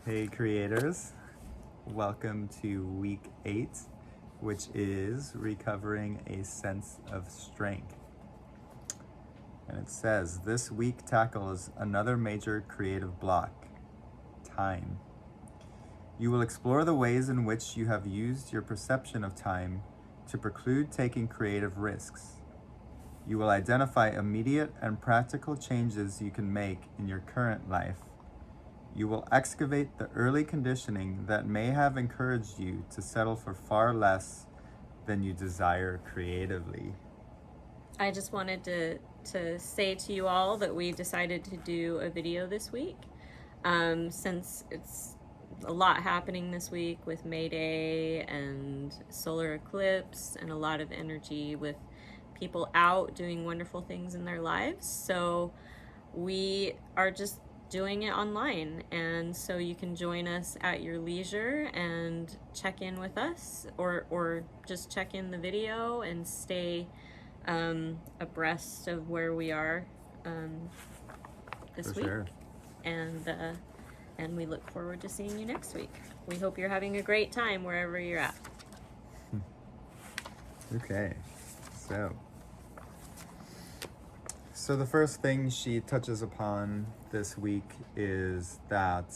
Hey creators, welcome to week 8, which is recovering a sense of strength. And it says, this week tackles another major creative block, time. You will explore the ways in which you have used your perception of time to preclude taking creative risks. You will identify immediate and practical changes you can make in your current life. You will excavate the early conditioning that may have encouraged you to settle for far less than you desire creatively. I just wanted to say to you all that we decided to do a video this week. Since it's a lot happening this week with May Day and solar eclipse and a lot of energy with people out doing wonderful things in their lives. So we are just doing it online, and so you can join us at your leisure and check in with us, or just check in the video and stay abreast of where we are this For week. sure. And we look forward to seeing you next week. We hope you're having a great time wherever you're at. Okay, so the first thing she touches upon this week is that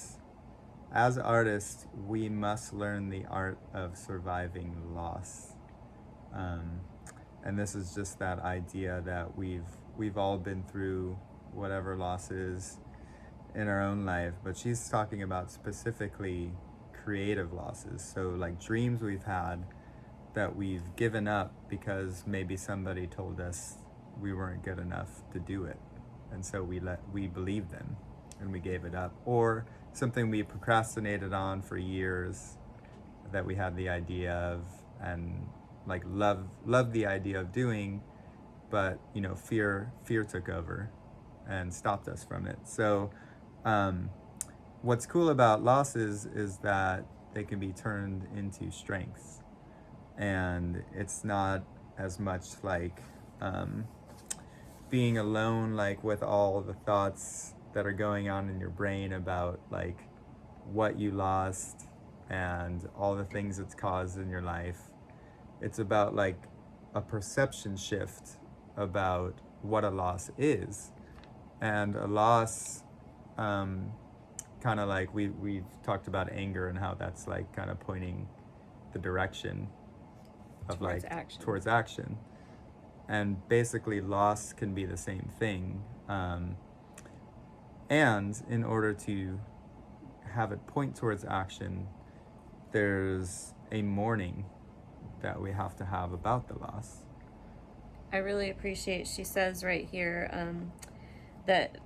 as artists, we must learn the art of surviving loss. And this is just that idea that we've all been through whatever losses in our own life, but she's talking about specifically creative losses. So like dreams we've had that we've given up because maybe somebody told us we weren't good enough to do it, and so we believed them and we gave it up, or something we procrastinated on for years that we had the idea of and like love the idea of doing, but fear took over and stopped us from it. So what's cool about losses is that they can be turned into strengths, and it's not as much like being alone, like with all the thoughts that are going on in your brain about like what you lost and all the things it's caused in your life. It's about like a perception shift about what a loss is. And a loss, kind of like we've talked about anger and how that's like kind of pointing the direction of towards action. And basically loss can be the same thing. And in order to have it point towards action, there's a mourning that we have to have about the loss. I really appreciate, she says right here, that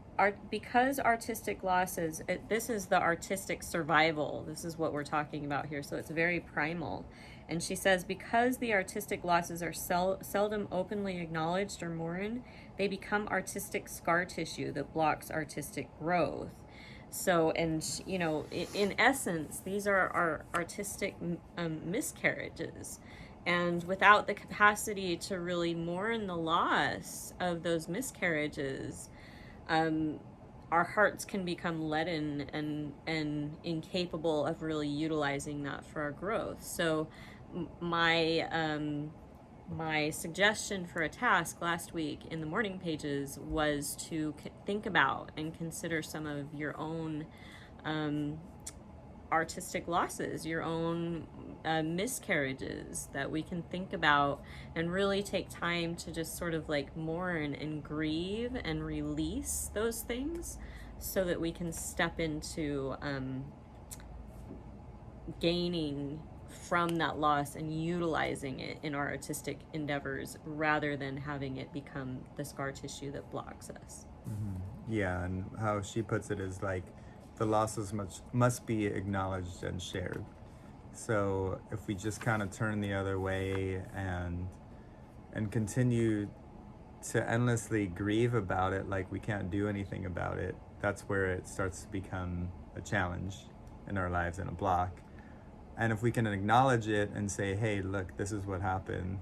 because artistic losses, this is the artistic survival. This is what we're talking about here. So it's very primal. And she says, because the artistic losses are seldom openly acknowledged or mourned, they become artistic scar tissue that blocks artistic growth. So, and in essence, these are our artistic miscarriages. And without the capacity to really mourn the loss of those miscarriages, our hearts can become leaden and incapable of really utilizing that for our growth. So my suggestion for a task last week in the morning pages was to think about and consider some of your own artistic losses, your own miscarriages that we can think about, and really take time to just sort of like mourn and grieve and release those things so that we can step into gaining from that loss and utilizing it in our artistic endeavors rather than having it become the scar tissue that blocks us. Mm-hmm. Yeah, and how she puts it is like the losses must be acknowledged and shared. So if we just kind of turn the other way and continue to endlessly grieve about it like we can't do anything about it, that's where it starts to become a challenge in our lives and a block. And if we can acknowledge it and say, hey, look, this is what happened,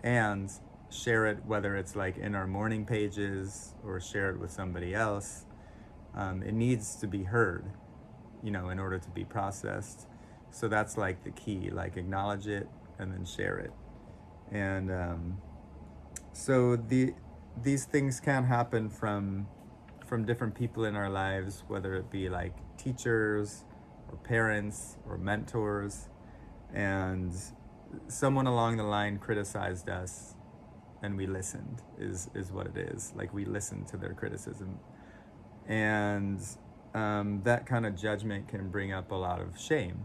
and share it, whether it's like in our morning pages or share it with somebody else, it needs to be heard. in order to be processed. So that's like the key, like acknowledge it and then share it. And so these things can happen from different people in our lives, whether it be like teachers or parents or mentors. And someone along the line criticized us and we listened is what it is. Like we listened to their criticism. And that kind of judgment can bring up a lot of shame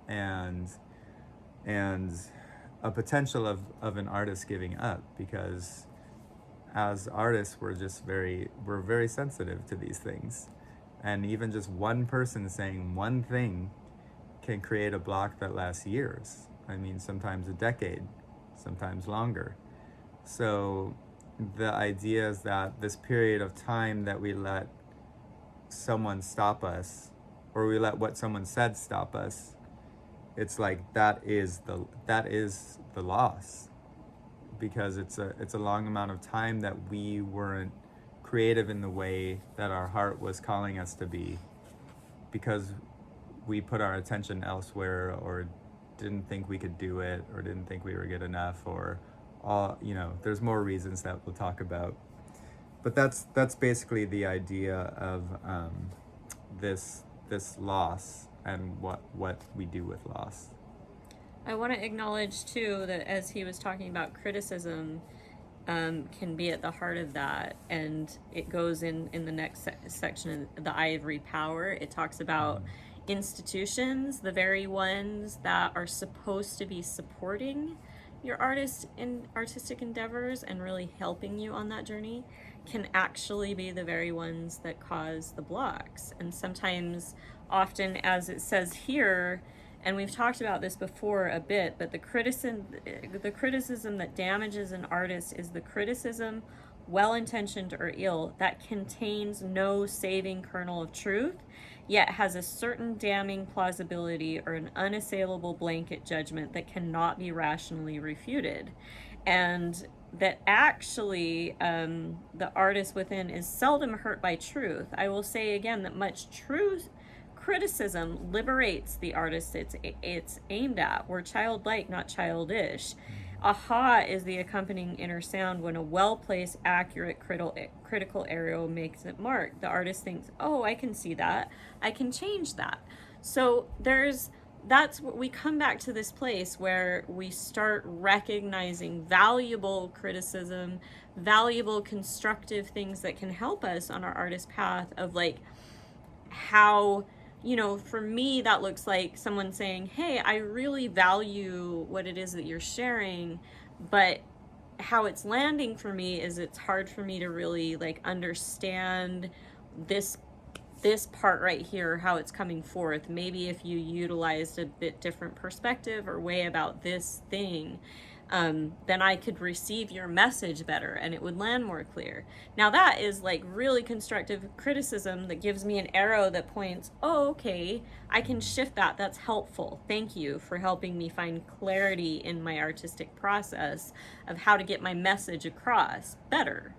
and a potential of an artist giving up, because as artists we're very sensitive to these things, and even just one person saying one thing can create a block that lasts years. I mean, sometimes a decade, sometimes longer. So the idea is that this period of time that we let someone stop us, or we let what someone said stop us, it's like that is the loss, because it's a long amount of time that we weren't creative in the way that our heart was calling us to be, because we put our attention elsewhere, or didn't think we could do it, or didn't think we were good enough, or all, there's more reasons that we'll talk about. But that's basically the idea of this loss and what we do with loss. I want to acknowledge too that as he was talking about criticism, can be at the heart of that, and it goes in the next section of the Ivory Power. It talks about institutions, the very ones that are supposed to be supporting your artist in artistic endeavors and really helping you on that journey, can actually be the very ones that cause the blocks. And sometimes, often, as it says here, and we've talked about this before a bit, but the criticism that damages an artist is the criticism, well-intentioned or ill, that contains no saving kernel of truth, yet has a certain damning plausibility or an unassailable blanket judgment that cannot be rationally refuted. And that actually the artist within is seldom hurt by truth. I will say again that much truth criticism liberates the artist it's aimed at. We're childlike, not childish. Aha is the accompanying inner sound when a well-placed, accurate, critical arrow makes it mark. The artist thinks, oh, I can see that. I can change that. So that's what we come back to, this place where we start recognizing valuable criticism, valuable constructive things that can help us on our artist path, of like how, for me, that looks like someone saying, hey, I really value what it is that you're sharing, but how it's landing for me is it's hard for me to really like understand this part right here, how it's coming forth. Maybe if you utilized a bit different perspective or way about this thing, then I could receive your message better and it would land more clear. Now that is like really constructive criticism that gives me an arrow that points, oh, okay, I can shift that. That's helpful. Thank you for helping me find clarity in my artistic process of how to get my message across better,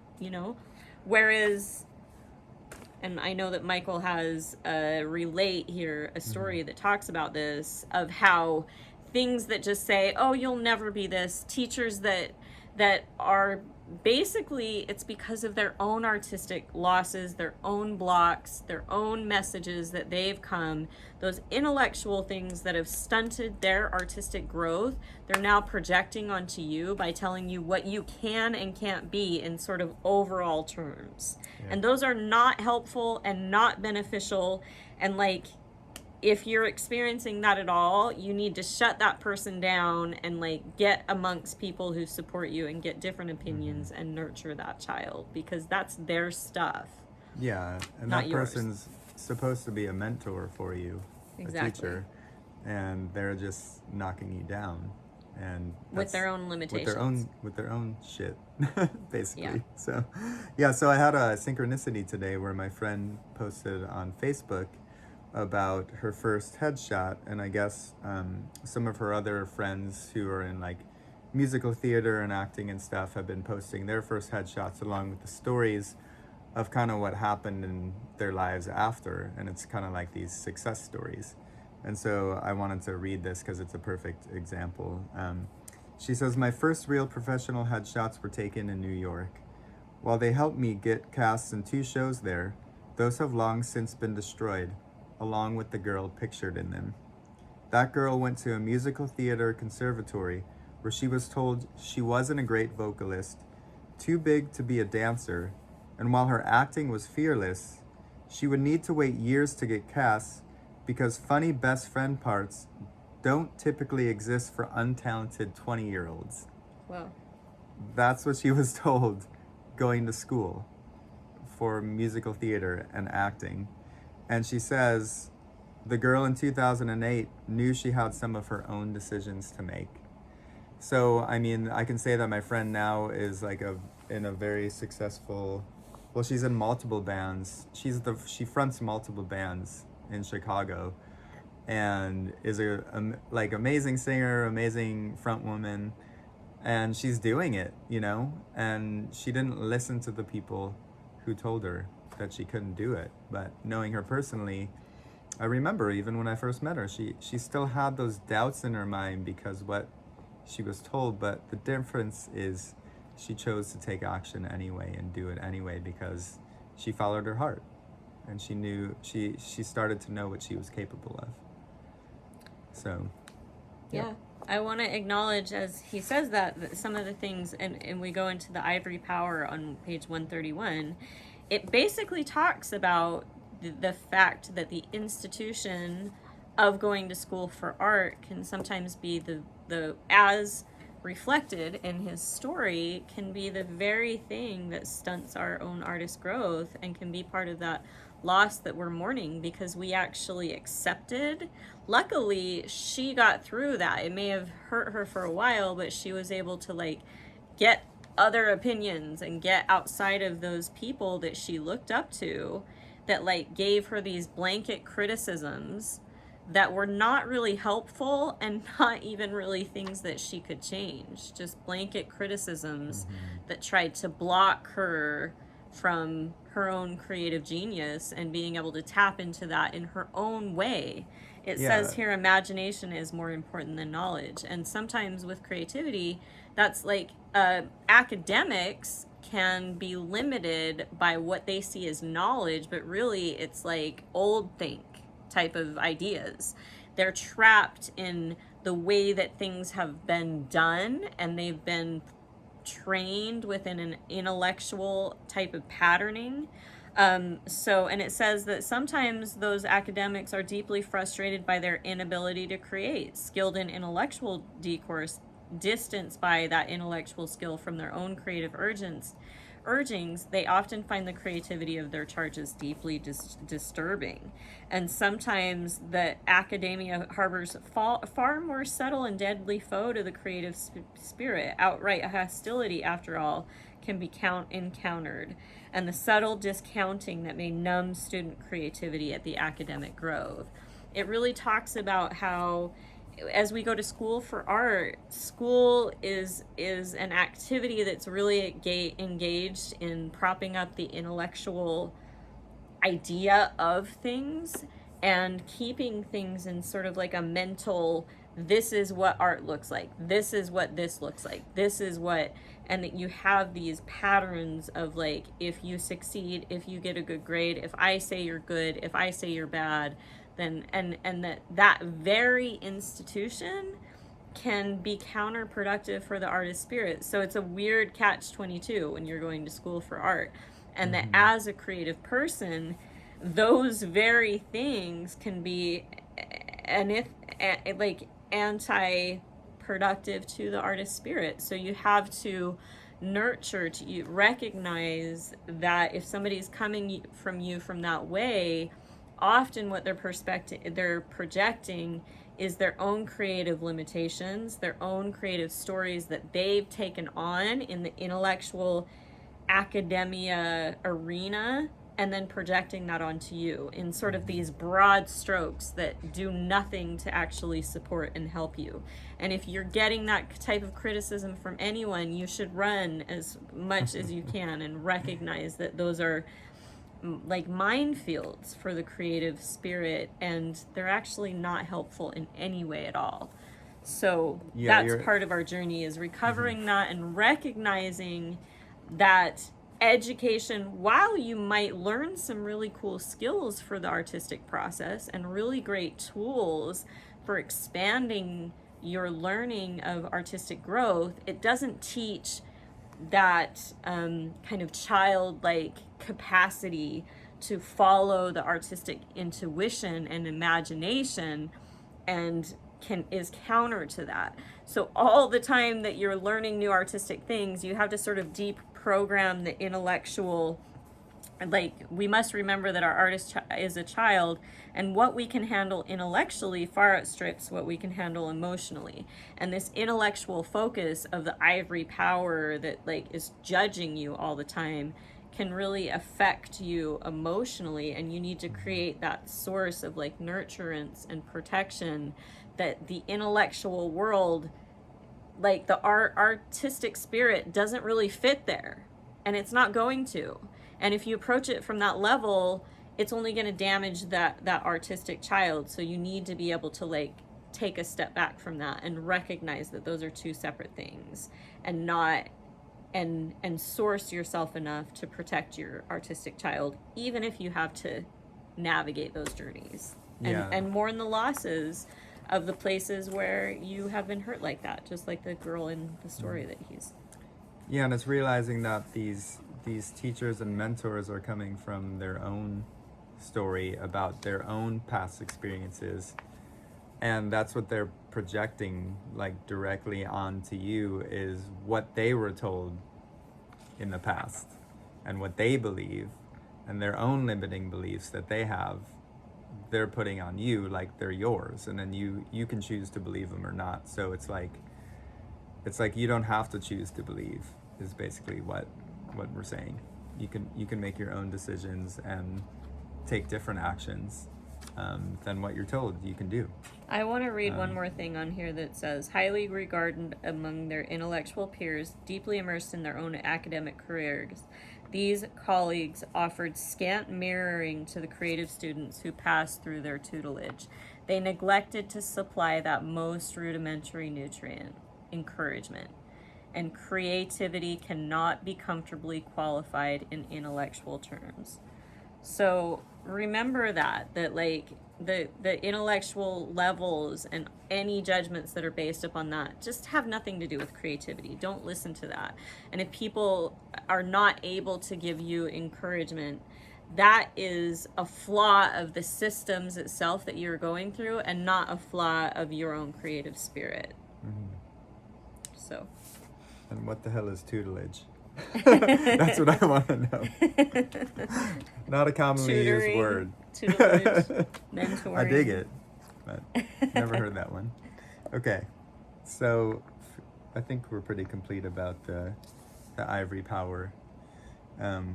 Whereas, and I know that Michael has relate here a story that talks about this, of how things that just say, oh, you'll never be this, teachers that are basically, it's because of their own artistic losses, their own blocks, their own messages that they've come, those intellectual things that have stunted their artistic growth, they're now projecting onto you by telling you what you can and can't be in sort of overall terms. Yeah. And those are not helpful and not beneficial. And like, if you're experiencing that at all, you need to shut that person down and like get amongst people who support you and get different opinions and nurture that child, because that's their stuff. Yeah, and that person's supposed to be a mentor for you, exactly. A teacher, and they're just knocking you down, and with their own limitations, with their own shit, basically. Yeah. So I had a synchronicity today where my friend posted on Facebook about her first headshot, and I guess some of her other friends who are in like musical theater and acting and stuff have been posting their first headshots along with the stories of kind of what happened in their lives after, and it's kind of like these success stories. And so I wanted to read this because it's a perfect example. She says, "My first real professional headshots were taken in New York. While they helped me get cast in 2 shows there, those have long since been destroyed, along with the girl pictured in them. That girl went to a musical theater conservatory where she was told she wasn't a great vocalist, too big to be a dancer, and while her acting was fearless, she would need to wait years to get cast because funny best friend parts don't typically exist for untalented 20-year-olds. Wow. That's what she was told going to school for musical theater and acting. And she says the girl in 2008 knew she had some of her own decisions to make. So, I mean, I can say that my friend now is like in a very successful, well, she's in multiple bands. She fronts multiple bands in Chicago and is a like amazing singer, amazing front woman, and she's doing it, you know, and she didn't listen to the people who told her that she couldn't do it. But knowing her personally, I remember even when I first met her, she still had those doubts in her mind because what she was told, but the difference is she chose to take action anyway and do it anyway because she followed her heart and she knew she started to know what she was capable of. So yeah. I want to acknowledge, as he says that some of the things, and we go into the Ivory Power on page 131, it basically talks about the fact that the institution of going to school for art can sometimes be the as reflected in his story, can be the very thing that stunts our own artist growth and can be part of that loss that we're mourning because we actually accepted. Luckily, she got through that. It may have hurt her for a while, but she was able to like get other opinions and get outside of those people that she looked up to that like gave her these blanket criticisms that were not really helpful and not even really things that she could change. Just blanket criticisms that tried to block her from her own creative genius and being able to tap into that in her own way. It says here, imagination is more important than knowledge. And sometimes with creativity, that's like academics can be limited by what they see as knowledge, but really it's like old think type of ideas. They're trapped in the way that things have been done and they've been trained within an intellectual type of patterning. And it says that sometimes those academics are deeply frustrated by their inability to create, skilled in intellectual discourse, distanced by that intellectual skill from their own creative urgings. They often find the creativity of their charges deeply disturbing. And sometimes the academia harbors far more subtle and deadly foe to the creative spirit. Outright hostility, after all, can be encountered. And the subtle discounting that may numb student creativity at the academic grove. It really talks about how as we go to school for art, school is an activity that's really engaged in propping up the intellectual idea of things and keeping things in sort of like a mental, this is what art looks like, this is what this looks like, this is what, and that you have these patterns of like, if you succeed, if you get a good grade, if I say you're good, if I say you're bad, then and that very institution can be counterproductive for the artist spirit. So it's a weird catch-22 when you're going to school for art, and that as a creative person, those very things can be like anti-productive to the artist spirit. So you have to nurture, to recognize that if somebody's coming from you from that way, often what they're projecting is their own creative limitations, their own creative stories that they've taken on in the intellectual academia arena, and then projecting that onto you in sort of these broad strokes that do nothing to actually support and help you. And if you're getting that type of criticism from anyone, you should run as much as you can and recognize that those are like minefields for the creative spirit, and they're actually not helpful in any way at all. So that's part of our journey, is recovering that and recognizing that education, while you might learn some really cool skills for the artistic process and really great tools for expanding your learning of artistic growth, it doesn't teach that kind of childlike capacity to follow the artistic intuition and imagination, and is counter to that. So all the time that you're learning new artistic things, you have to sort of deprogram the intellectual. Like, we must remember that our artist is a child, and what we can handle intellectually far outstrips what we can handle emotionally. And this intellectual focus of the ivory power that like is judging you all the time can really affect you emotionally, and you need to create that source of like nurturance and protection that the intellectual world, like the artistic spirit, doesn't really fit there, and it's not going to. And if you approach it from that level, it's only going to damage that artistic child. So you need to be able to like take a step back from that and recognize that those are two separate things, and not and source yourself enough to protect your artistic child, even if you have to navigate those journeys and mourn the losses of the places where you have been hurt like that, just like the girl in the story that he's. Yeah, and it's realizing that these teachers and mentors are coming from their own story about their own past experiences, and that's what they're projecting like directly onto you, is what they were told in the past and what they believe, and their own limiting beliefs that they have, they're putting on you like they're yours, and then you can choose to believe them or not. So it's like you don't have to choose to believe, is basically what we're saying. You can make your own decisions and take different actions than what you're told you can do. I want to read one more thing on here that says, highly regarded among their intellectual peers, deeply immersed in their own academic careers, these colleagues offered scant mirroring to the creative students who passed through their tutelage. They neglected to supply that most rudimentary nutrient, encouragement. And creativity cannot be comfortably qualified in intellectual terms. So remember that like the intellectual levels and any judgments that are based upon that just have nothing to do with creativity. Don't listen to that. And if people are not able to give you encouragement, that is a flaw of the systems itself that you're going through, and not a flaw of your own creative spirit. Mm-hmm. So. And what the hell is tutelage? That's what I want to know. Not a commonly used word. Tutelage, mentoring. I dig it, but never heard that one. Okay, so I think we're pretty complete about the Ivory Power,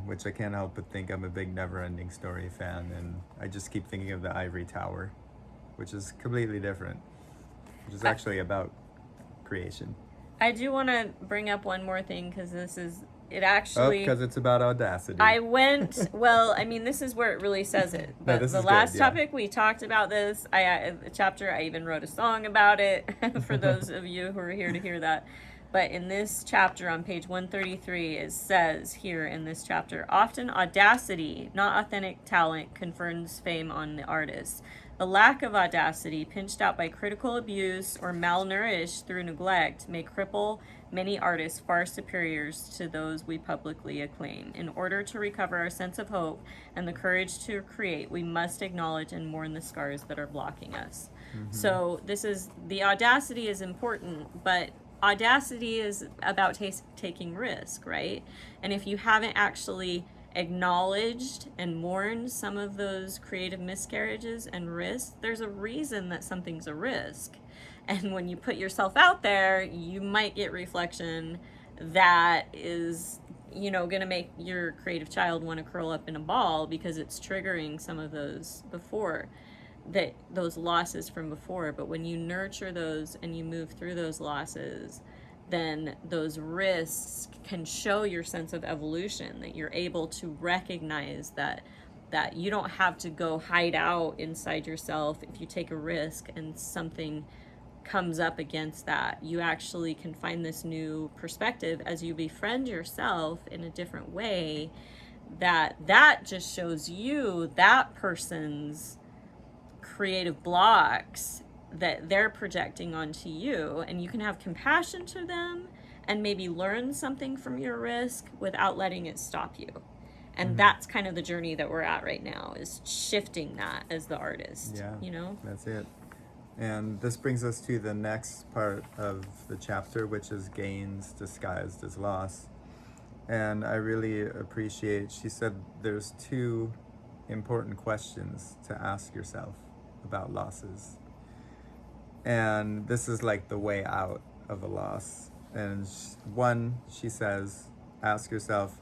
which I can't help but think I'm a big Never-Ending Story fan, and I just keep thinking of the Ivory Tower, which is completely different, which is actually about creation. I do want to bring up one more thing, because because it's about audacity. This is where it really says it. But the last topic, we talked about this. I even wrote a song about it for those of you who are here to hear that. But in this chapter on page 133, it says here in this chapter, often audacity, not authentic talent, confers fame on the artist. The lack of audacity, pinched out by critical abuse or malnourished through neglect, may cripple many artists far superiors to those we publicly acclaim. In order to recover our sense of hope and the courage to create, we must acknowledge and mourn the scars that are blocking us. Mm-hmm. So the audacity is important, but audacity is about taking risk, right? And if you haven't actually acknowledged and mourned some of those creative miscarriages and risks, there's a reason that something's a risk. And when you put yourself out there, you might get reflection that is, you know, going to make your creative child want to curl up in a ball because it's triggering some of those before, that those losses from before. But when you nurture those and you move through those losses, then those risks can show your sense of evolution, that you're able to recognize that you don't have to go hide out inside yourself if you take a risk and something comes up against that. You actually can find this new perspective as you befriend yourself in a different way, that just shows you that person's creative blocks that they're projecting onto you, and you can have compassion to them and maybe learn something from your risk without letting it stop you. And that's kind of the journey that we're at right now, is shifting that as the artist. Yeah, you know, that's it. And this brings us to the next part of the chapter, which is gains disguised as loss. And I really appreciate, she said there's two important questions to ask yourself about losses. And this is like the way out of a loss. And one, she says, ask yourself,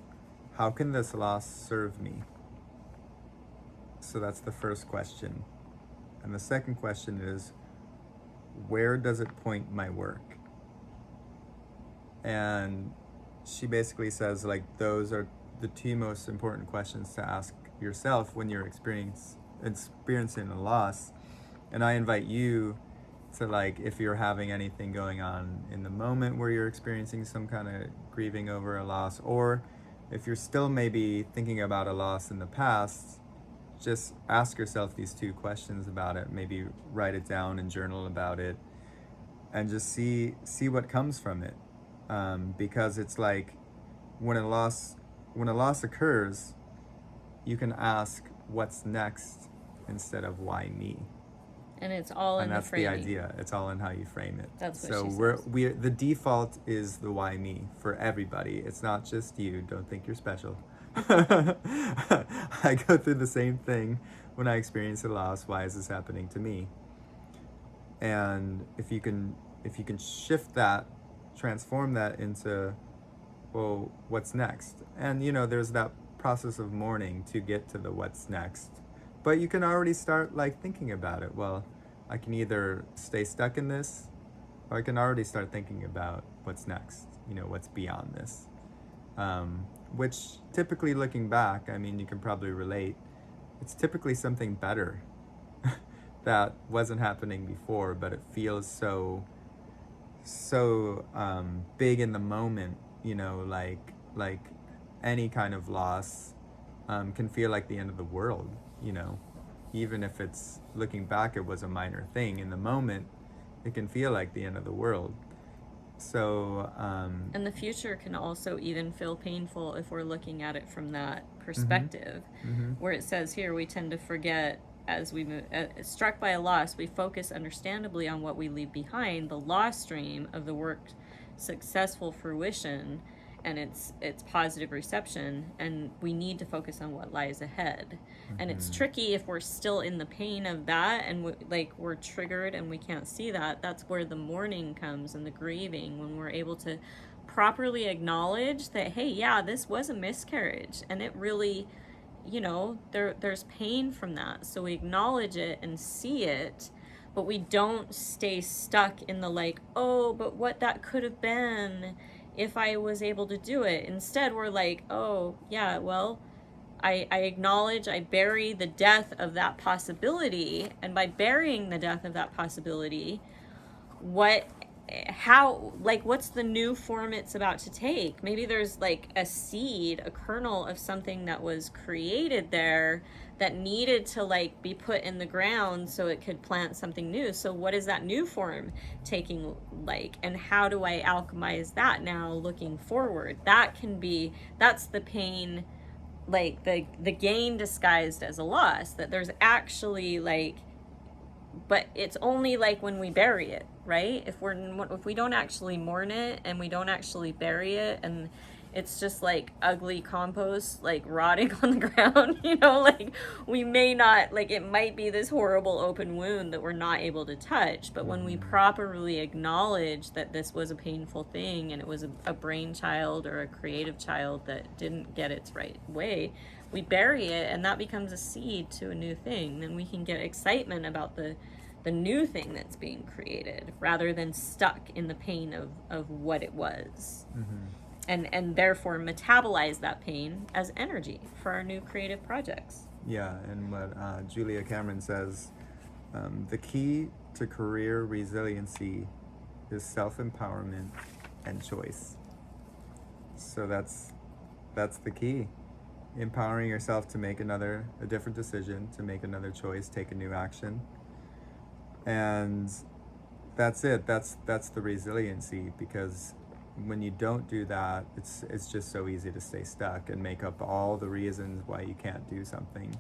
how can this loss serve me? So that's the first question. And the second question is, where does it point my work? And she basically says, like, those are the two most important questions to ask yourself when you're experiencing a loss. And I invite you to, like, if you're having anything going on in the moment where you're experiencing some kind of grieving over a loss, or if you're still maybe thinking about a loss in the past, just ask yourself these two questions about it. Maybe write it down and journal about it, and just see what comes from it. Because it's like, when a loss occurs, you can ask what's next instead of why me. and it's all in And the that's framing. the idea. It's all in how you frame it. That's what so she we're says. we the default is the why me for everybody. It's not just you. Don't think you're special. I go through the same thing when I experience a loss. Why is this happening to me? And if you can shift that, transform that into, well, what's next? And there's that process of mourning to get to the what's next. But you can already start, like, thinking about it. Well, I can either stay stuck in this, or I can already start thinking about what's next, what's beyond this. Which, typically, looking back, I mean, you can probably relate, it's typically something better that wasn't happening before, but it feels so big in the moment, like any kind of loss can feel like the end of the world, even if it's, looking back, it was a minor thing. In the moment, it can feel like the end of the world. So and the future can also even feel painful if we're looking at it from that perspective, where it says here, we tend to forget, as we move, struck by a loss, we focus understandably on what we leave behind, the loss stream of the work's successful fruition and its positive reception, and we need to focus on what lies ahead. And it's tricky if we're still in the pain of that, and we're triggered and we can't see that. That's where the mourning comes and the grieving, when we're able to properly acknowledge that, hey, yeah, this was a miscarriage, and it really, there's pain from that. So we acknowledge it and see it, but we don't stay stuck in the, like, oh, but what that could have been if I was able to do it. Instead, we're like, oh, yeah, well, I acknowledge, I bury the death of that possibility, and by burying the death of that possibility, what's the new form it's about to take? Maybe there's, like, a seed, a kernel of something that was created there that needed to, like, be put in the ground so it could plant something new. So what is that new form taking like, and how do I alchemize that now looking forward? That's the pain, like the gain disguised as a loss, that there's actually, like, but it's only, like, when we bury it, right? If we don't actually mourn it and we don't actually bury it, and it's just like ugly compost, like rotting on the ground, you know, like we may not, like it might be this horrible open wound that we're not able to touch. But when we properly acknowledge that this was a painful thing and it was a brainchild or a creative child that didn't get its right way, we bury it, and that becomes a seed to a new thing. Then we can get excitement about the new thing that's being created rather than stuck in the pain of what it was. And therefore metabolize that pain as energy for our new creative projects. Yeah, and what Julia Cameron says, the key to career resiliency is self-empowerment and choice. So that's the key. Empowering yourself to make a different decision, to make another choice, take a new action. And that's it. That's the resiliency, because when you don't do that, it's just so easy to stay stuck and make up all the reasons why you can't do something.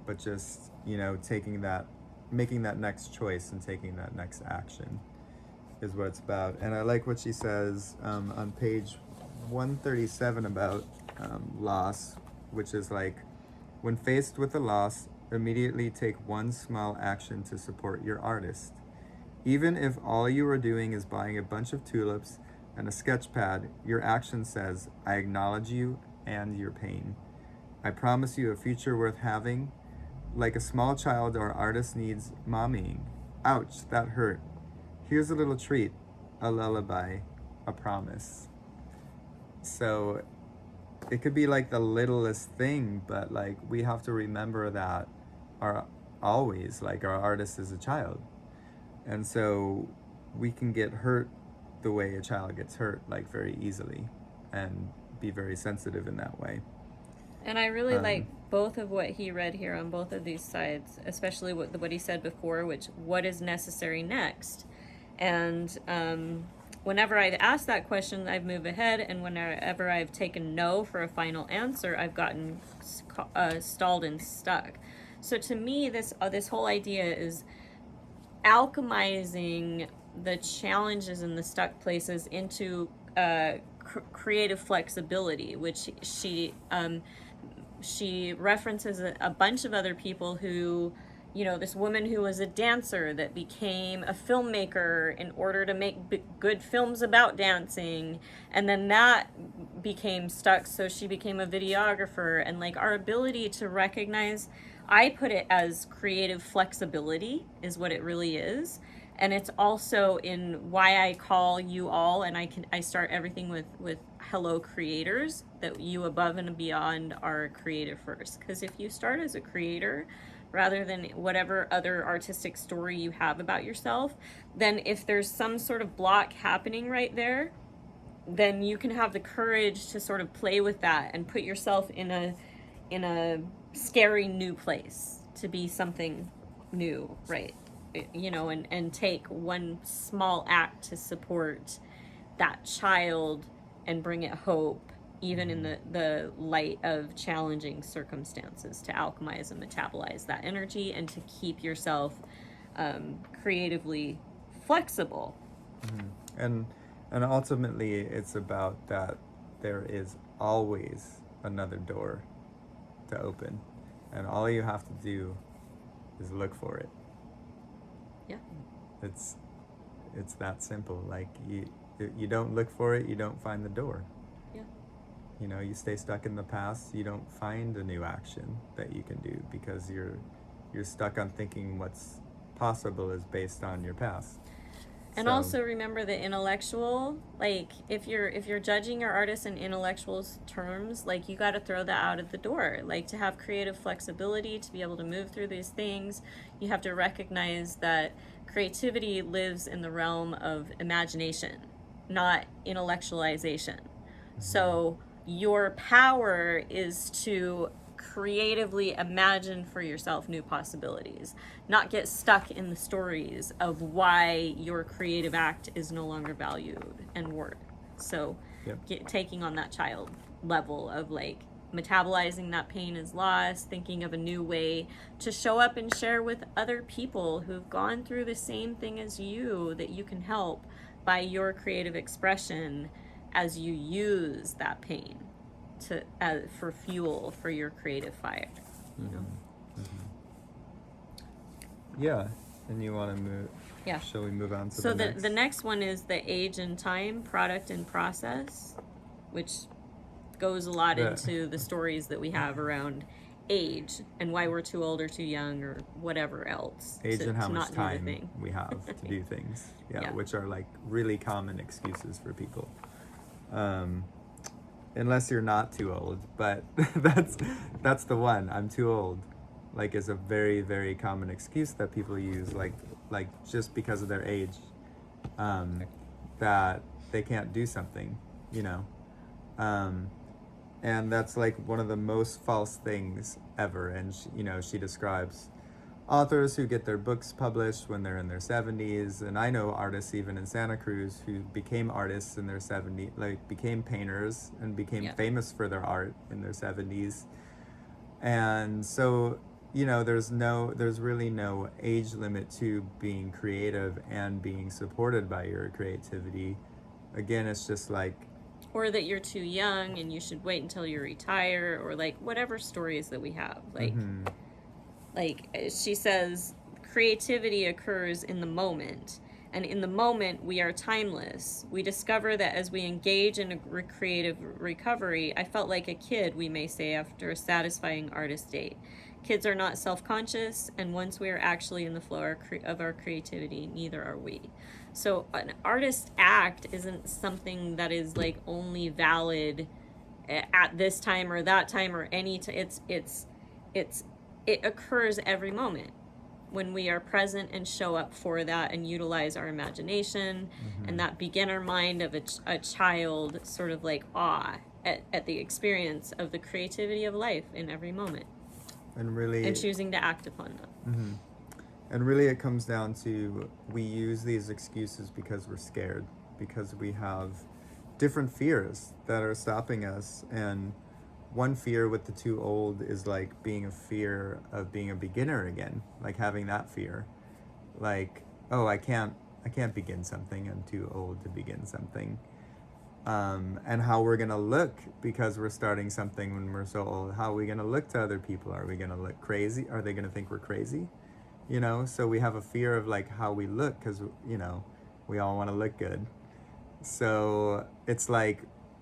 But just, making that next choice and taking that next action is what it's about. And I like what she says on page 137 about loss, which is like, when faced with a loss, immediately take one small action to support your artist. Even if all you are doing is buying a bunch of tulips and a sketch pad, your action says, I acknowledge you and your pain. I promise you a future worth having. Like a small child, our artist needs mommying. Ouch, that hurt. Here's a little treat, a lullaby, a promise. So it could be like the littlest thing, but like we have to remember that our artist is a child. And so we can get hurt the way a child gets hurt, like very easily, and be very sensitive in that way. And I really like both of what he read here on both of these sides, especially what he said before, which what is necessary next. And whenever I've asked that question, I've moved ahead, and whenever I've taken no for a final answer, I've gotten stalled and stuck. So to me, this whole idea is alchemizing the challenges and the stuck places into creative flexibility, which she references a bunch of other people who, this woman who was a dancer that became a filmmaker in order to make good films about dancing, and then that became stuck, so she became a videographer. And like our ability to recognize, I put it as creative flexibility is what it really is. And it's also in why I call you all, and I start everything with hello creators, that you above and beyond are creative first. Because if you start as a creator rather than whatever other artistic story you have about yourself, then if there's some sort of block happening right there, then you can have the courage to sort of play with that and put yourself in a scary new place to be something new, right? And take one small act to support that child and bring it hope, even in the light of challenging circumstances, to alchemize and metabolize that energy and to keep yourself creatively flexible. And ultimately, it's about that there is always another door to open, and all you have to do is look for it. Yeah. It's that simple. Like you don't look for it, you don't find the door. Yeah. You stay stuck in the past, you don't find a new action that you can do, because you're stuck on thinking what's possible is based on your past. And also remember the intellectual, like if you're judging your artist in intellectual terms, like you got to throw that out of the door. Like to have creative flexibility, to be able to move through these things, you have to recognize that creativity lives in the realm of imagination, not intellectualization. So your power is to creatively imagine for yourself new possibilities, not get stuck in the stories of why your creative act is no longer valued and worth. So taking on that child level of like metabolizing that pain as loss, thinking of a new way to show up and share with other people who've gone through the same thing as you, that you can help by your creative expression as you use that pain to for fuel for your creative fire. You know? Yeah, and you want to move? Yeah. Shall we move on to So the next? the next one is the age and time, product and process, which goes a lot into the stories that we have around age and why we're too old or too young or whatever else. Age and how much not time do the thing. we have to do things. Yeah. Which are like really common excuses for people. Unless you're not too old, but that's the one. I'm too old. Like, is a very, very common excuse that people use, like just because of their age, that they can't do something, you know. And that's like one of the most false things ever. And she describes authors who get their books published when they're in their 70s, and I know artists even in Santa Cruz who became artists in their 70s, like became painters and became famous for their art in their 70s. And so there's really no age limit to being creative and being supported by your creativity. Again, it's just like, or that you're too young and you should wait until you retire, or like whatever stories that we have, like like she says, creativity occurs in the moment, and in the moment we are timeless. We discover that as we engage in a creative recovery, I felt like a kid, we may say, after a satisfying artist date. Kids are not self-conscious, and once we are actually in the flow of our creativity, neither are we. So an artist act isn't something that is like only valid at this time or that time or any time. It occurs every moment when we are present and show up for that and utilize our imagination and that beginner mind of a child, sort of like awe at the experience of the creativity of life in every moment. And choosing to act upon them. And really it comes down to, we use these excuses because we're scared, because we have different fears that are stopping us. And one fear with the too old is like being a fear of being a beginner again, like having that fear, like, oh, I can't begin something, I'm too old to begin something. And how we're gonna look because we're starting something when we're so old. How are we gonna look to other people? Are we gonna look crazy? Are they gonna think we're crazy? So we have a fear of like how we look, because we all want to look good. So it's like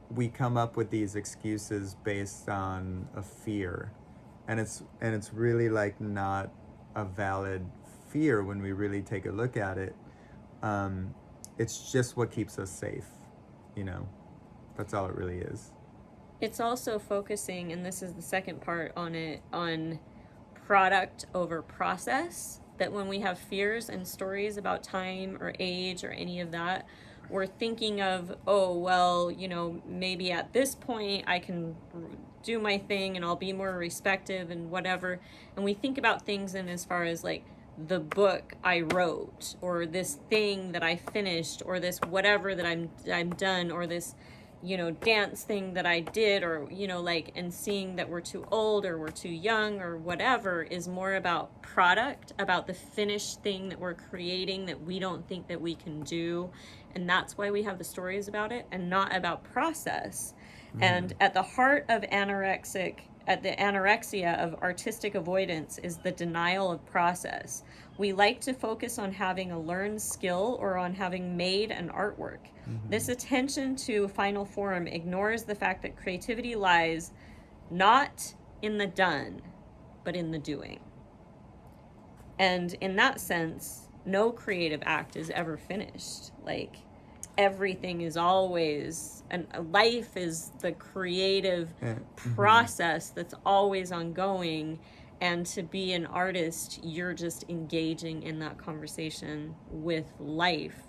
we come up with these excuses based on a fear, and it's really like not a valid fear when we really take a look at it. It's just what keeps us safe. That's all it really is. It's also focusing, and this is the second part on product over process, that when we have fears and stories about time or age or any of that, we're thinking of, oh, well, maybe at this point I can do my thing and I'll be more respective and whatever. And we think about things in as far as like the book I wrote, or this thing that I finished, or this whatever that I'm done, or this dance thing that I did, or and seeing that we're too old or we're too young or whatever is more about product, about the finished thing that we're creating that we don't think that we can do. And that's why we have the stories about it, and not about process. And at the heart of the anorexia of artistic avoidance is the denial of process. We like to focus on having a learned skill or on having made an artwork. This attention to final form ignores the fact that creativity lies not in the done, but in the doing. And in that sense, no creative act is ever finished. Like, everything is always, and life is the creative process that's always ongoing. And to be an artist, you're just engaging in that conversation with life,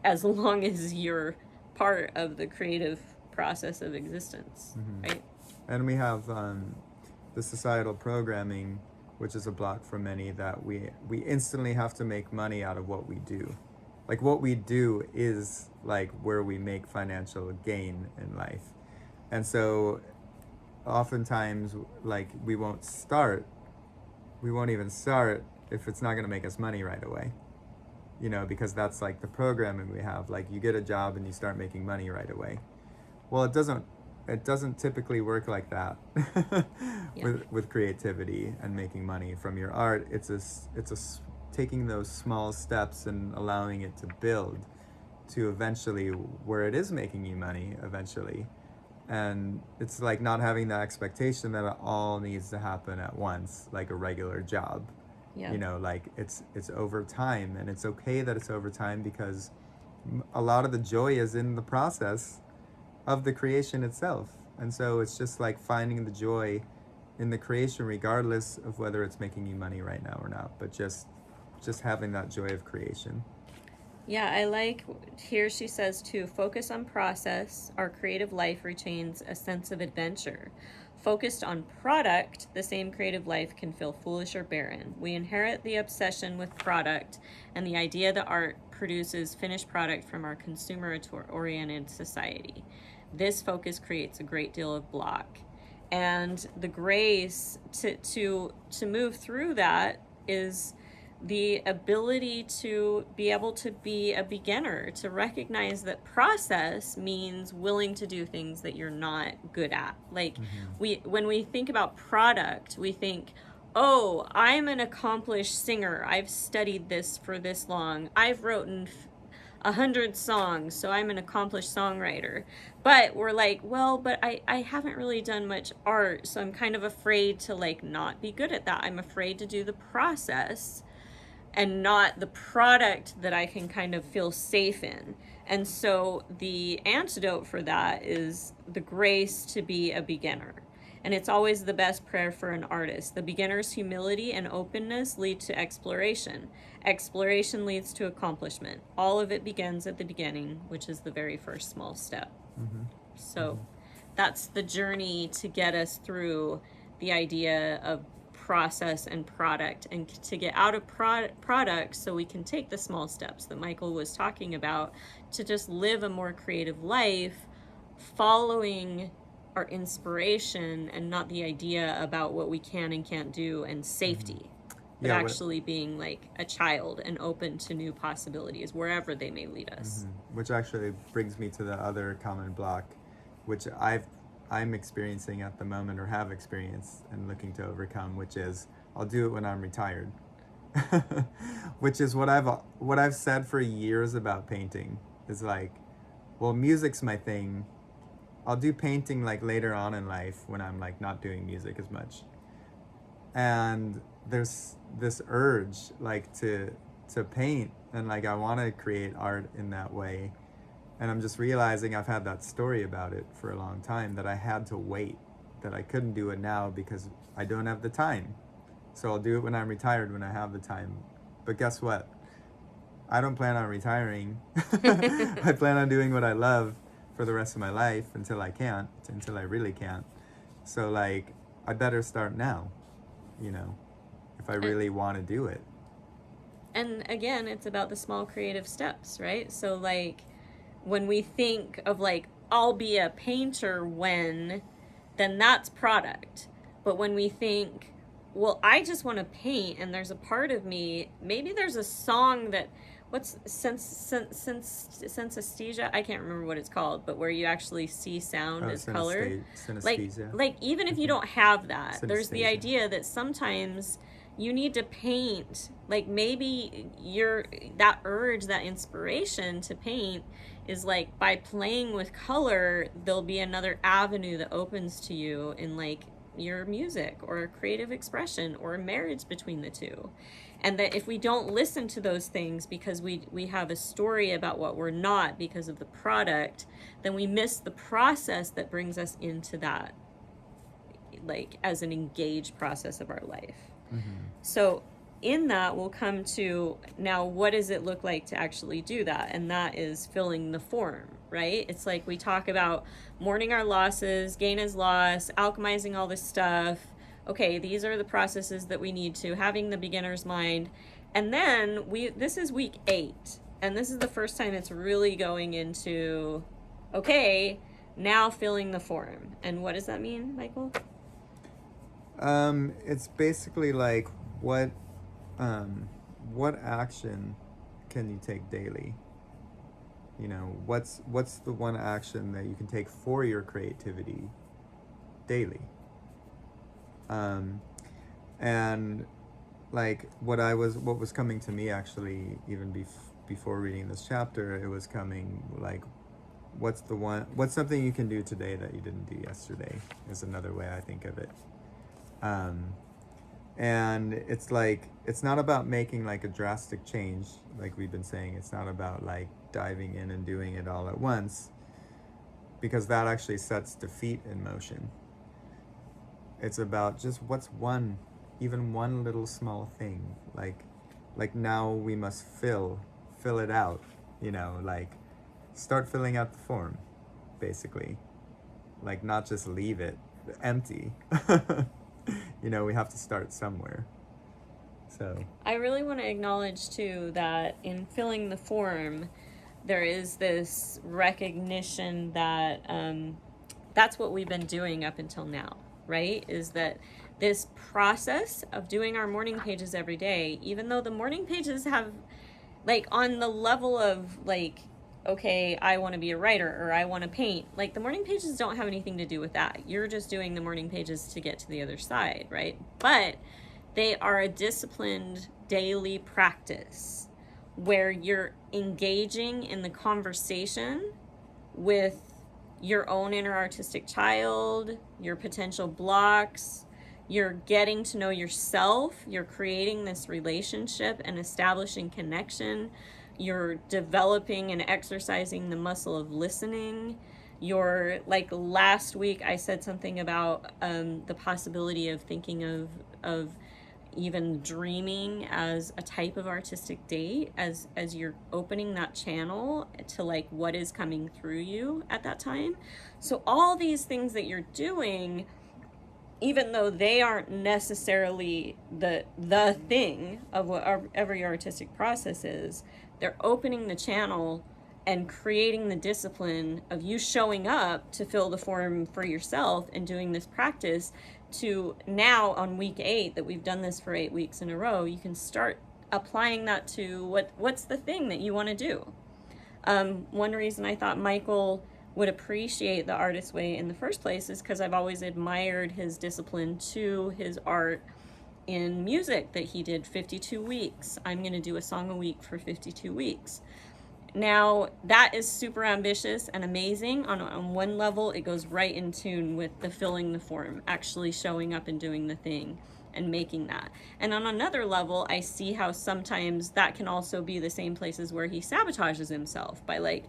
as long as you're part of the creative process of existence, right? And we have the societal programming, which is a block for many, that we instantly have to make money out of what we do. Like, what we do is like where we make financial gain in life. And so oftentimes, like, we won't even start if it's not going to make us money right away. you know, because that's like the programming we have. Like you get a job and you start making money right away. Well, it doesn't typically work like that Yeah. with creativity and making money from your art. Taking those small steps and allowing it to build to eventually where it is making you money eventually. And it's like not having the expectation that it all needs to happen at once like a regular job. Yeah. You know, like it's over time, and it's okay that it's over time, because a lot of the joy is in the process of the creation itself. And so it's just like finding the joy in the creation regardless of whether it's making you money right now or not, but just having that joy of creation. Yeah, I like here she says to focus on process, our creative life retains a sense of adventure. Focused on product, the same creative life can feel foolish or barren. We inherit the obsession with product and the idea that art produces finished product from our consumer-oriented society. This focus creates a great deal of block. And the grace to move through that is the ability to be able to be a beginner, to recognize that process means willing to do things that you're not good at. Like when we think about product, we think, oh, I'm an accomplished singer. I've studied this for this long. I've written 100 songs, so I'm an accomplished songwriter. But we're like, well, but I haven't really done much art, so I'm kind of afraid to like not be good at that. I'm afraid to do the process and not the product that I can kind of feel safe in. And so the antidote for that is the grace to be a beginner. And it's always the best prayer for an artist. The beginner's humility and openness lead to exploration. Exploration leads to accomplishment. All of it begins at the beginning, which is the very first small step. So that's the journey to get us through the idea of process and product, and to get out of product so we can take the small steps that Michael was talking about to just live a more creative life following our inspiration and not the idea about what we can and can't do and safety, but actually being like a child and open to new possibilities wherever they may lead us. Which actually brings me to the other common block, which I'm experiencing at the moment, or have experienced and looking to overcome, which is I'll do it when I'm retired. Which is what I've said for years about painting, is like, well, music's my thing. I'll do painting like later on in life when I'm like not doing music as much. And there's this urge like to paint, and like I want to create art in that way. And I'm just realizing I've had that story about it for a long time, that I had to wait, that I couldn't do it now because I don't have the time. So I'll do it when I'm retired, when I have the time. But guess what? I don't plan on retiring. I plan on doing what I love for the rest of my life until I really can't. So like, I better start now, you know, if I really want to do it. And again, it's about the small creative steps, right? So like, when we think of like, I'll be a painter when, then that's product. But when we think, well, I just want to paint, and there's a part of me, maybe there's a song that, what's synesthesia? I can't remember what it's called, but where you actually see sound as color. Synesthesia. Like even if you don't have that, there's the Synesthesia. idea that sometimes you need to paint, like maybe that urge, that inspiration to paint is like by playing with color, there'll be another avenue that opens to you in like your music or creative expression or a marriage between the two. And that if we don't listen to those things because we have a story about what we're not because of the product, then we miss the process that brings us into that, like as an engaged process of our life. So in that, we'll come to now, what does it look like to actually do that? And that is filling the form, right? It's like we talk about mourning our losses, gain is loss, alchemizing all this stuff. Okay, these are the processes that we need to, having the beginner's mind. And then this is week 8. And this is the first time it's really going into, okay, now filling the form. And what does that mean, Michael? It's basically like what action can you take daily? You know, what's the one action that you can take for your creativity daily? And like what was coming to me actually, even before reading this chapter, it was coming like, what's something you can do today that you didn't do yesterday, is another way I think of it. And it's like, it's not about making like a drastic change, like we've been saying. It's not about like diving in and doing it all at once, because that actually sets defeat in motion. It's about just what's even one little small thing, like now we must fill it out, you know, like start filling out the form, basically, like not just leave it empty. You know, we have to start somewhere. So I really want to acknowledge too that in filling the form, there is this recognition that that's what we've been doing up until now, right? Is that this process of doing our morning pages every day, even though the morning pages have, like, on the level of like, okay, I want to be a writer or I want to paint, like the morning pages don't have anything to do with that. You're just doing the morning pages to get to the other side, right? But they are a disciplined daily practice where you're engaging in the conversation with your own inner artistic child, your potential blocks. You're getting to know yourself. You're creating this relationship and establishing connection. You're developing and exercising the muscle of listening. You're, like last week I said something about the possibility of thinking of even dreaming as a type of artistic date, as you're opening that channel to like what is coming through you at that time. So all these things that you're doing, even though they aren't necessarily the thing of whatever your artistic process is, they're opening the channel and creating the discipline of you showing up to fill the form for yourself and doing this practice. To now on week 8, that we've done this for 8 weeks in a row, you can start applying that to what's the thing that you want to do. One reason I thought Michael would appreciate the Artist Way in the first place is because I've always admired his discipline to his art in music, that he did 52 weeks. I'm going to do a song a week for 52 weeks. Now, that is super ambitious and amazing. On one level, it goes right in tune with the filling the form, actually showing up and doing the thing and making that. And on another level, I see how sometimes that can also be the same places where he sabotages himself by like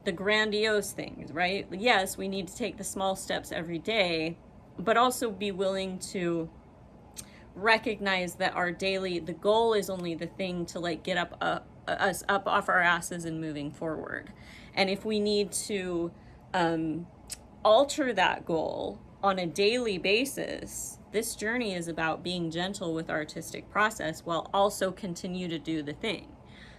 the grandiose things, right? Yes, we need to take the small steps every day, but also be willing to recognize that the goal is only the thing to like get us up off our asses and moving forward. And if we need to alter that goal on a daily basis, this journey is about being gentle with artistic process while also continue to do the thing.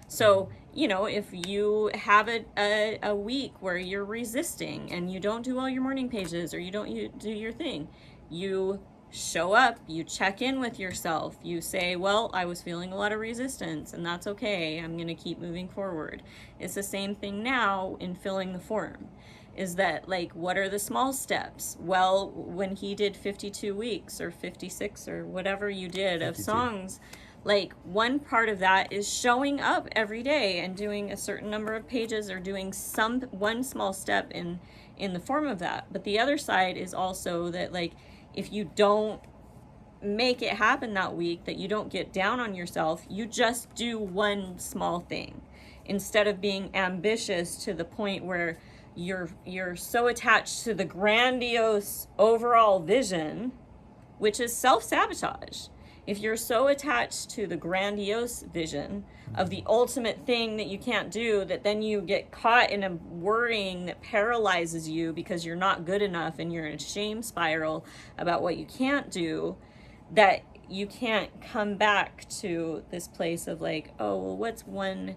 So, you know, if you have a week where you're resisting and you don't do all your morning pages, or you do your thing, you show up, you check in with yourself, you say, well, I was feeling a lot of resistance and that's okay, I'm going to keep moving forward. It's the same thing now in filling the form, is that like, what are the small steps? Well, when he did 52 weeks or 56 or whatever you did 52 of songs, like one part of that is showing up every day and doing a certain number of pages or doing one small step in the form of that. But the other side is also that like, if you don't make it happen that week, that you don't get down on yourself, you just do one small thing instead of being ambitious to the point where you're so attached to the grandiose overall vision, which is self-sabotage. If you're so attached to the grandiose vision of the ultimate thing that you can't do, that then you get caught in a worrying that paralyzes you because you're not good enough and you're in a shame spiral about what you can't do, that you can't come back to this place of like, oh, well, what's one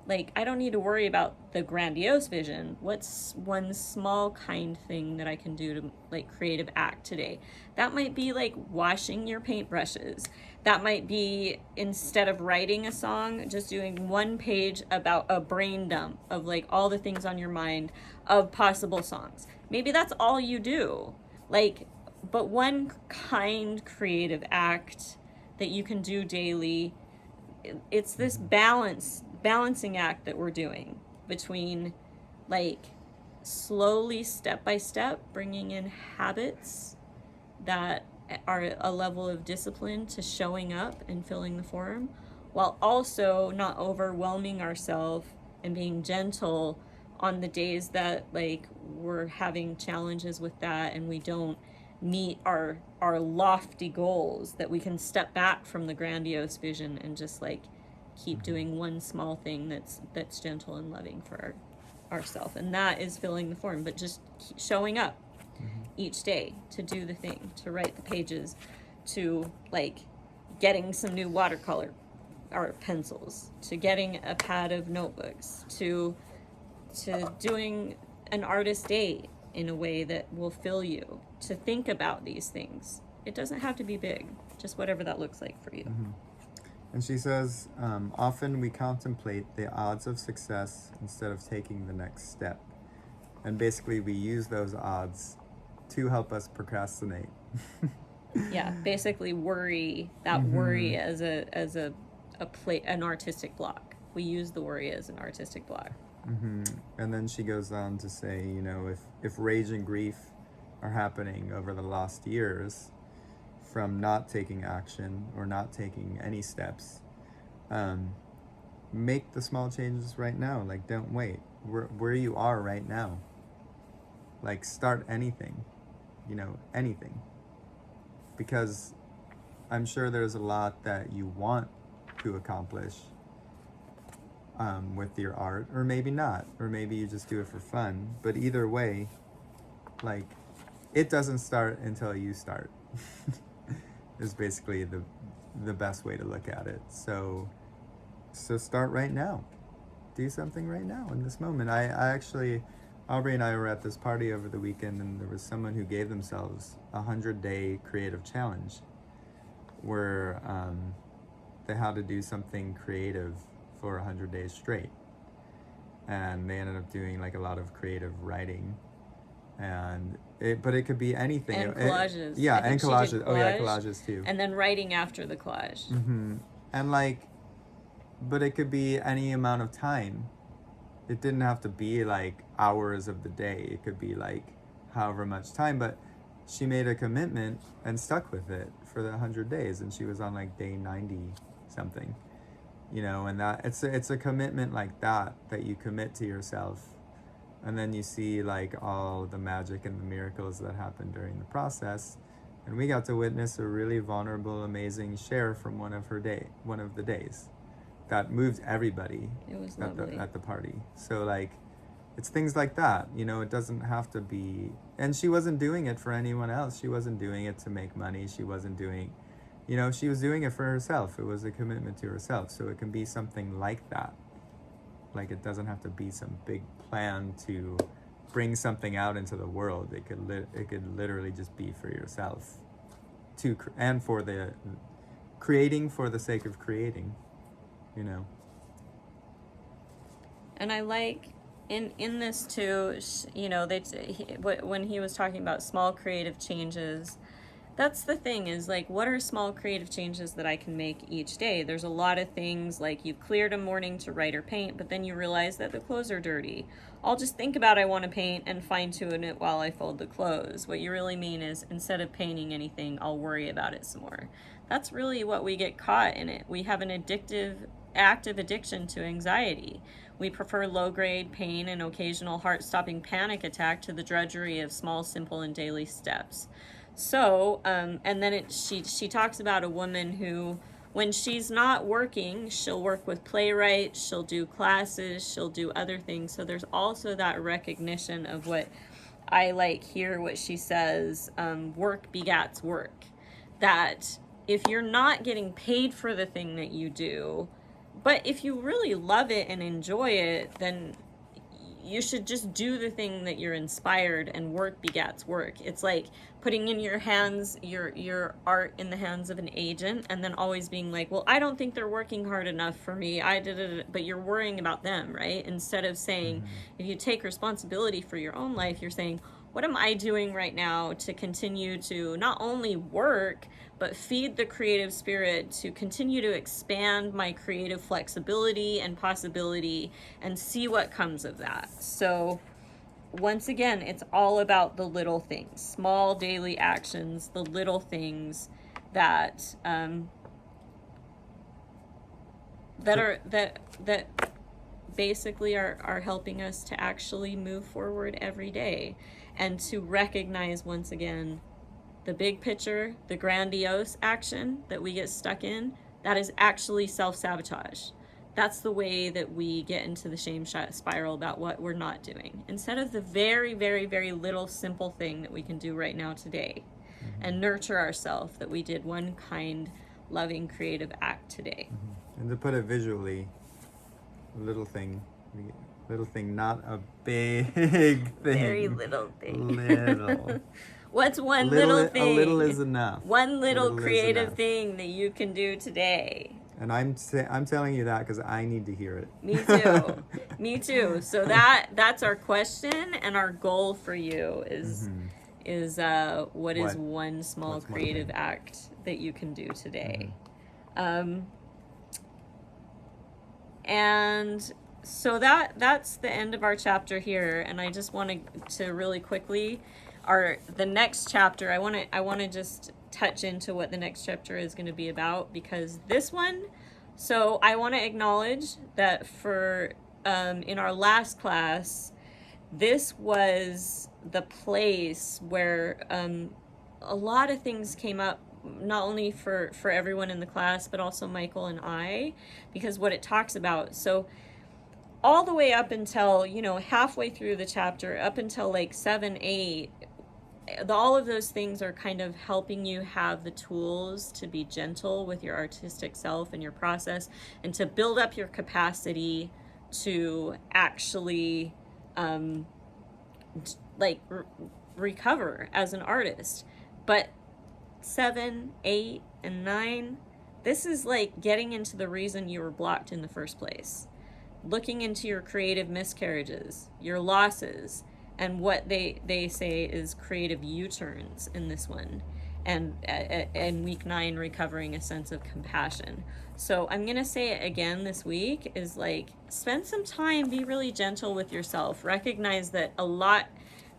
like, I don't need to worry about the grandiose vision. What's one small kind thing that I can do to, like, creative act today? That might be like washing your paintbrushes. That might be, instead of writing a song, just doing one page about a brain dump of like all the things on your mind of possible songs. Maybe that's all you do. Like, but one kind creative act that you can do daily, it's this balancing act that we're doing between, like, slowly, step by step, bringing in habits that are a level of discipline to showing up and filling the form, while also not overwhelming ourselves and being gentle on the days that, like, we're having challenges with that and we don't meet our lofty goals, that we can step back from the grandiose vision and just, like, keep doing one small thing that's gentle and loving for ourselves. And that is filling the form, but just showing up each day to do the thing, to write the pages, to, like, getting some new watercolor or pencils, to getting a pad of notebooks, to doing an artist day in a way that will fill you, to think about these things. It doesn't have to be big, just whatever that looks like for you. And she says, often we contemplate the odds of success instead of taking the next step. And basically we use those odds to help us procrastinate. Yeah, basically worry, that worry as an artistic block. We use the worry as an artistic block. And then she goes on to say, you know, if rage and grief are happening over the lost years from not taking action or not taking any steps, make the small changes right now. Like, don't wait. Where you are right now, like, start anything, you know, anything, because I'm sure there's a lot that you want to accomplish with your art, or maybe not, or maybe you just do it for fun, but either way, like, it doesn't start until you start is basically the best way to look at it. So start right now. Do something right now in this moment. I actually, Aubry and I were at this party over the weekend, and there was someone who gave themselves a 100-day creative challenge where they had to do something creative for 100 days straight. And they ended up doing, like, a lot of creative writing. But it could be anything. And collages. Yeah, and collages. Oh yeah, collages too. And then writing after the collage. And, like, but it could be any amount of time. It didn't have to be like hours of the day. It could be like however much time. But she made a commitment and stuck with it for the 100 days, and she was on, like, day 90 something. You know, and that it's a commitment like that you commit to yourself. And then you see, like, all the magic and the miracles that happen during the process. And we got to witness a really vulnerable, amazing share from one of the days that moved everybody. It was lovely. At the party. So, like, it's things like that, you know. It doesn't have to be, and she wasn't doing it for anyone else. She wasn't doing it to make money. She wasn't doing, you know, she was doing it for herself. It was a commitment to herself. So it can be something like that. Like, it doesn't have to be some big plan to bring something out into the world. It could literally just be for yourself, and for the creating for the sake of creating, you know. And I like in this too, you know, when he was talking about small creative changes. That's the thing, is, like, what are small creative changes that I can make each day? There's a lot of things, like, you've cleared a morning to write or paint, but then you realize that the clothes are dirty. I'll just think about I want to paint and fine-tune it while I fold the clothes. What you really mean is, instead of painting anything, I'll worry about it some more. That's really what we get caught in it. We have an active addiction to anxiety. We prefer low-grade pain and occasional heart-stopping panic attack to the drudgery of small, simple, and daily steps. So, and then she talks about a woman who, when she's not working, she'll work with playwrights, she'll do classes, she'll do other things. So there's also that recognition of what I like here, what she says, work begats work. That if you're not getting paid for the thing that you do, but if you really love it and enjoy it, then you should just do the thing that you're inspired, and work begats work. It's like putting in your hands, your art in the hands of an agent, and then always being like, well, I don't think they're working hard enough for me. I did it, but you're worrying about them, right? Instead of saying, if you take responsibility for your own life, you're saying, what am I doing right now to continue to not only work, but feed the creative spirit, to continue to expand my creative flexibility and possibility, and see what comes of that. So once again, it's all about the little things, small daily actions, the little things that that basically are helping us to actually move forward every day, and to recognize once again the big picture, the grandiose action that we get stuck in, that is actually self-sabotage. That's the way that we get into the shame spiral about what we're not doing, instead of the very, very, very little simple thing that we can do right now today, and nurture ourselves that we did one kind, loving, creative act today. And to put it visually, little thing, not a big thing. Very little thing. Little. What's one little thing? A little is enough. One little creative thing that you can do today. And I'm telling you that because I need to hear it. Me too. Me too. So that's our question, and our goal for you is what is one small creative act that you can do today. And so that's the end of our chapter here. And I just wanted to really quickly, the next chapter, I want to just touch into what the next chapter is going to be about, because this one, so I want to acknowledge that for in our last class, this was the place where a lot of things came up, not only for everyone in the class, but also Michael and I, because what it talks about. So all the way up until, halfway through the chapter, up until like 7, 8, all of those things are kind of helping you have the tools to be gentle with your artistic self and your process, and to build up your capacity to actually recover as an artist. But 7, 8, and 9, this is like getting into the reason you were blocked in the first place, looking into your creative miscarriages, your losses, and what they say is creative U-turns in this one, and week 9, recovering a sense of compassion. So I'm gonna say it again this week, is like, spend some time, be really gentle with yourself, recognize that a lot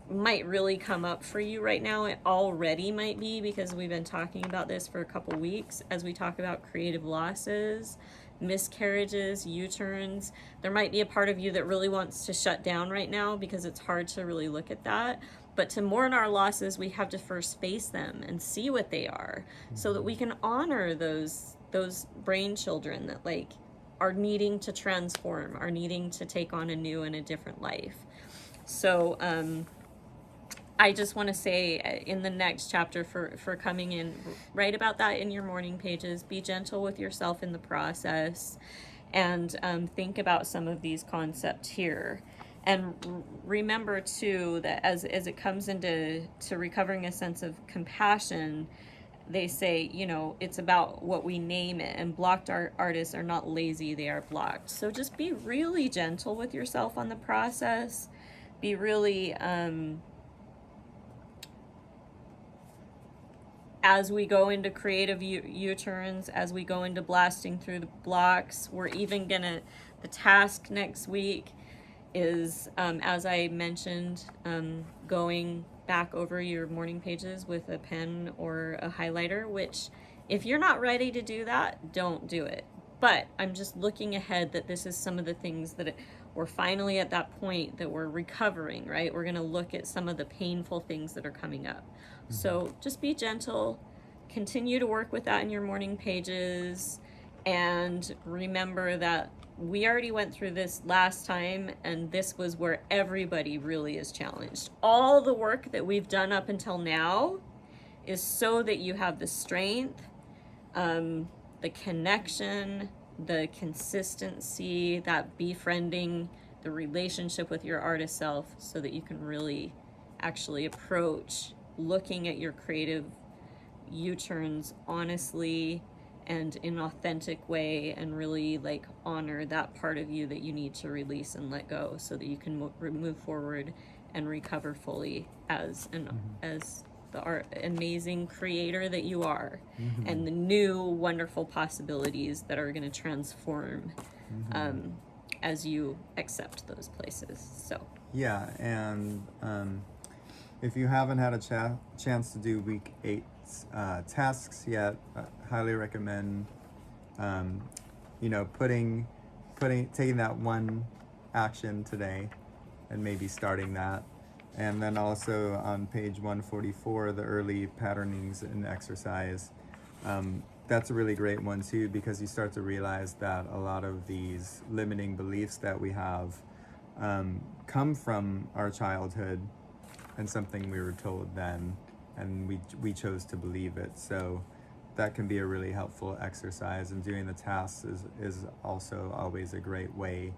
might really come up for you right now. It already might be, because we've been talking about this for a couple weeks as we talk about creative losses, miscarriages, U-turns. There might be a part of you that really wants to shut down right now because it's hard to really look at that. But to mourn our losses, we have to first face them and see what they are, so that we can honor those brain children that like are needing to transform, are needing to take on a new and a different life. So I just want to say in the next chapter, for coming in, write about that in your morning pages. Be gentle with yourself in the process, and think about some of these concepts here. And remember too that as it comes into recovering a sense of compassion, they say, it's about what we name it, and blocked artists are not lazy, they are blocked. So just be really gentle with yourself on the process. Be really as we go into creative U-turns, as we go into blasting through the blocks, we're even the task next week is, as I mentioned, going back over your morning pages with a pen or a highlighter, which if you're not ready to do that, don't do it. But I'm just looking ahead that this is some of the things that we're finally at that point that we're recovering, right? We're going to look at some of the painful things that are coming up. So just be gentle, continue to work with that in your morning pages, and remember that we already went through this last time, and this was where everybody really is challenged. All the work that we've done up until now is so that you have the strength, the connection, the consistency, that befriending, the relationship with your artist self, so that you can really actually approach looking at your creative U-turns honestly and in an authentic way, and really like honor that part of you that you need to release and let go, so that you can move forward and recover fully as as the amazing creator that you are, and the new wonderful possibilities that are going to transform as you accept those places. So Yeah, and if you haven't had a chance to do week 8's tasks yet, highly recommend taking that one action today and maybe starting that. And then also on page 144, the early patternings and exercise. That's a really great one too, because you start to realize that a lot of these limiting beliefs that we have come from our childhood and something we were told then, and we chose to believe it. So that can be a really helpful exercise, and doing the tasks is also always a great way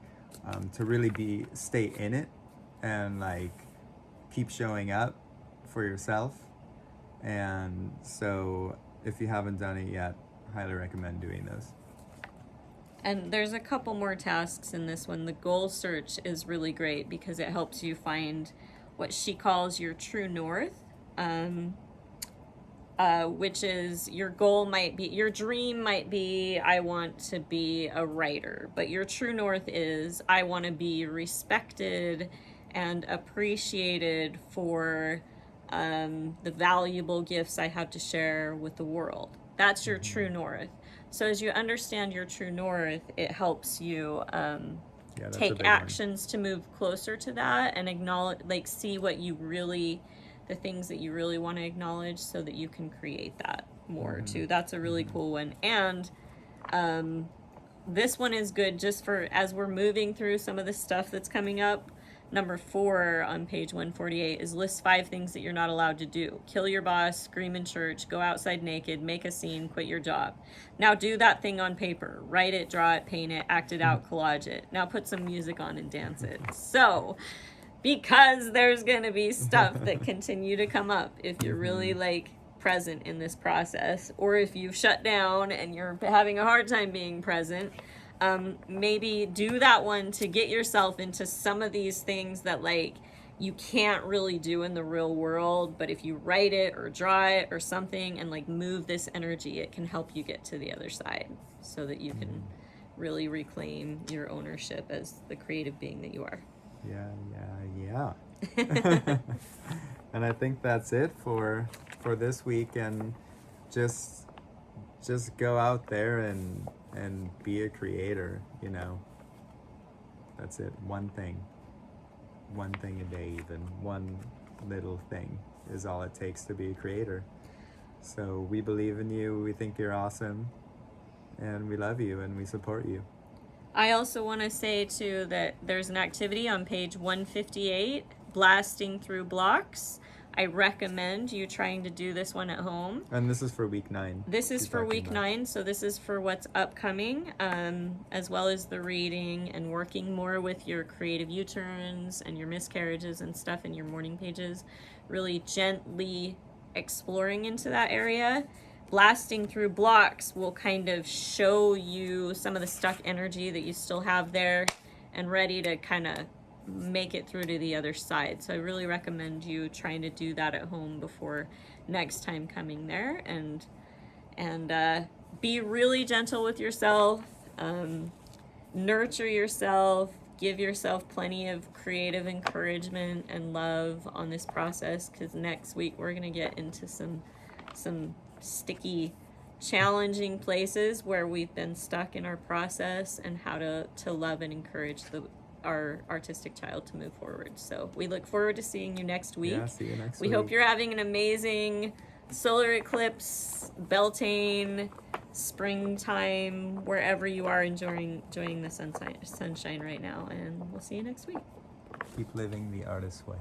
to really stay in it and like keep showing up for yourself. And so if you haven't done it yet, highly recommend doing those. And there's a couple more tasks in this one. The goal search is really great because it helps you find what she calls your true north, which is your goal might be, your dream might be, I want to be a writer, but your true north is, I want to be respected and appreciated for the valuable gifts I have to share with the world. That's your true north. So as you understand your true north, it helps you take actions to move closer to that, and acknowledge, like, see what you really, the things that you really want to acknowledge, so that you can create that more too. That's a really cool one. And this one is good just for as we're moving through some of the stuff that's coming up. Number 4 on page 148 is list 5 things that you're not allowed to do. Kill your boss, scream in church, go outside naked, make a scene, quit your job. Now do that thing on paper. Write it, draw it, paint it, act it out, collage it. Now put some music on and dance it. So, because there's going to be stuff that continue to come up if you're really like present in this process, or if you've shut down and you're having a hard time being present, maybe do that one to get yourself into some of these things that like you can't really do in the real world, but if you write it or draw it or something and like move this energy, it can help you get to the other side, so that you can really reclaim your ownership as the creative being that you are. Yeah. And I think that's it for this week, and just go out there and be a creator, That's it. One thing a day, even one little thing is all it takes to be a creator. So we believe in you, we think you're awesome, and we love you and we support you. I also want to say too that there's an activity on page 158, blasting through blocks. I recommend you trying to do this one at home. And this is for week 9. This is for week 9, so this is for what's upcoming, as well as the reading and working more with your creative U-turns and your miscarriages and stuff in your morning pages. Really gently exploring into that area. Blasting through blocks will kind of show you some of the stuck energy that you still have there and ready to kind of make it through to the other side. So I really recommend you trying to do that at home before next time coming there, and be really gentle with yourself, nurture yourself, give yourself plenty of creative encouragement and love on this process, because next week we're going to get into some sticky, challenging places where we've been stuck in our process, and how to love and encourage our artistic child to move forward. So we look forward to seeing you next week. Yeah, see you next week. We hope you're having an amazing solar eclipse, Beltane, springtime, wherever you are enjoying the sunshine right now. And we'll see you next week. Keep living the artist's way.